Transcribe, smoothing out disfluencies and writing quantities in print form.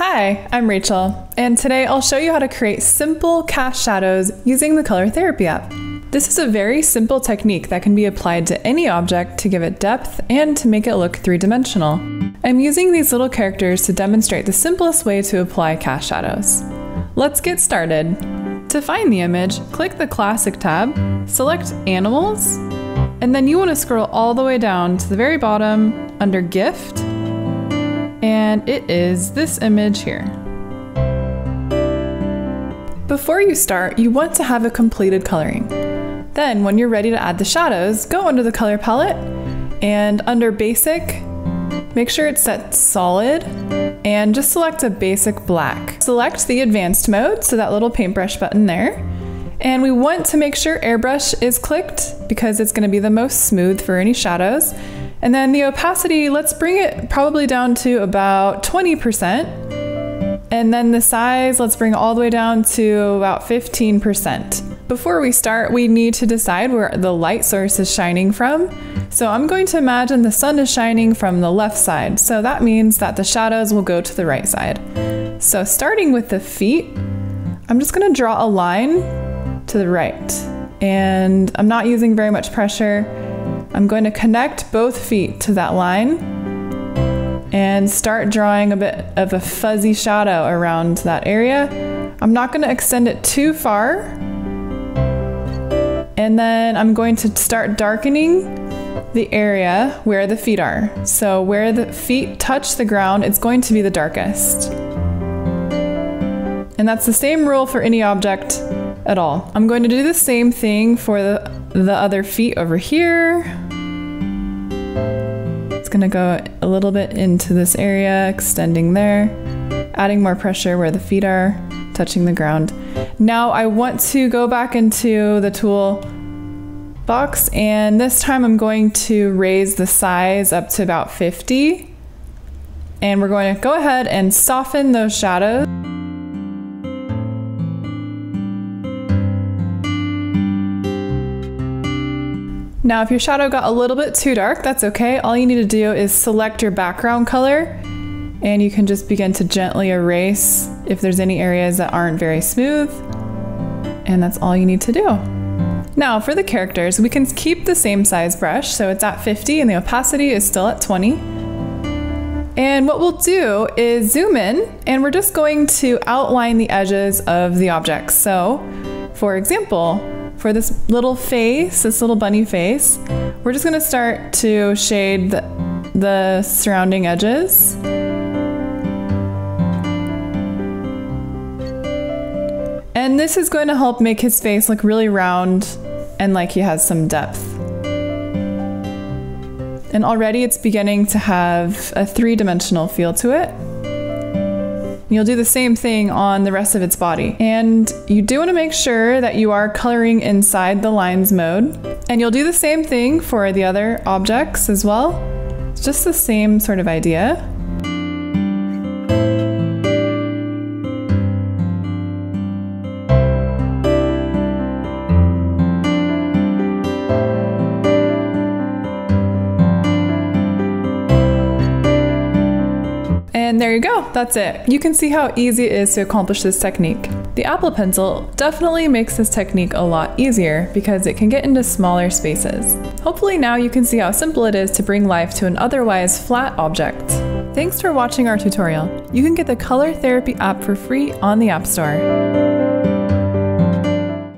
Hi, I'm Rachel, and today I'll show you how to create simple cast shadows using the Color Therapy app. This is a very simple technique that can be applied to any object to give it depth and to make it look three-dimensional. I'm using these little characters to demonstrate the simplest way to apply cast shadows. Let's get started. To find the image, click the Classic tab, select Animals, and then you want to scroll all the way down to the very bottom under Gift, and it is this image here. Before you start, you want to have a completed coloring. Then, when you're ready to add the shadows, go under the color palette, and under Basic, make sure it's set Solid, and just select a basic black. Select the Advanced mode, so that little paintbrush button there. And we want to make sure Airbrush is clicked because it's going to be the most smooth for any shadows. And then the opacity, let's bring it probably down to about 20%. And then the size, let's bring it all the way down to about 15%. Before we start, we need to decide where the light source is shining from. So I'm going to imagine the sun is shining from the left side. So that means that the shadows will go to the right side. So starting with the feet, I'm just going to draw a line to the right. And I'm not using very much pressure. I'm going to connect both feet to that line and start drawing a bit of a fuzzy shadow around that area. I'm not going to extend it too far. And then I'm going to start darkening the area where the feet are. So where the feet touch the ground, it's going to be the darkest. And that's the same rule for any object at all. I'm going to do the same thing for the other feet over here. It's going to go a little bit into this area, extending there, adding more pressure where the feet are touching the ground. Now I want to go back into the tool box, and this time I'm going to raise the size up to about 50. And we're going to go ahead and soften those shadows. Now, if your shadow got a little bit too dark, that's okay. All you need to do is select your background color, and you can just begin to gently erase if there's any areas that aren't very smooth. And that's all you need to do. Now, for the characters, we can keep the same size brush, so it's at 50 and the opacity is still at 20. And what we'll do is zoom in, and we're just going to outline the edges of the objects. So, for example, for this little face, this little bunny face, we're just going to start to shade the surrounding edges. And this is going to help make his face look really round and like he has some depth. And already it's beginning to have a three-dimensional feel to it. You'll do the same thing on the rest of its body. And you do want to make sure that you are coloring inside the lines mode. And you'll do the same thing for the other objects as well. It's just the same sort of idea. And there you go, that's it. You can see how easy it is to accomplish this technique. The Apple Pencil definitely makes this technique a lot easier because it can get into smaller spaces. Hopefully now you can see how simple it is to bring life to an otherwise flat object. Thanks for watching our tutorial. You can get the Color Therapy app for free on the App Store.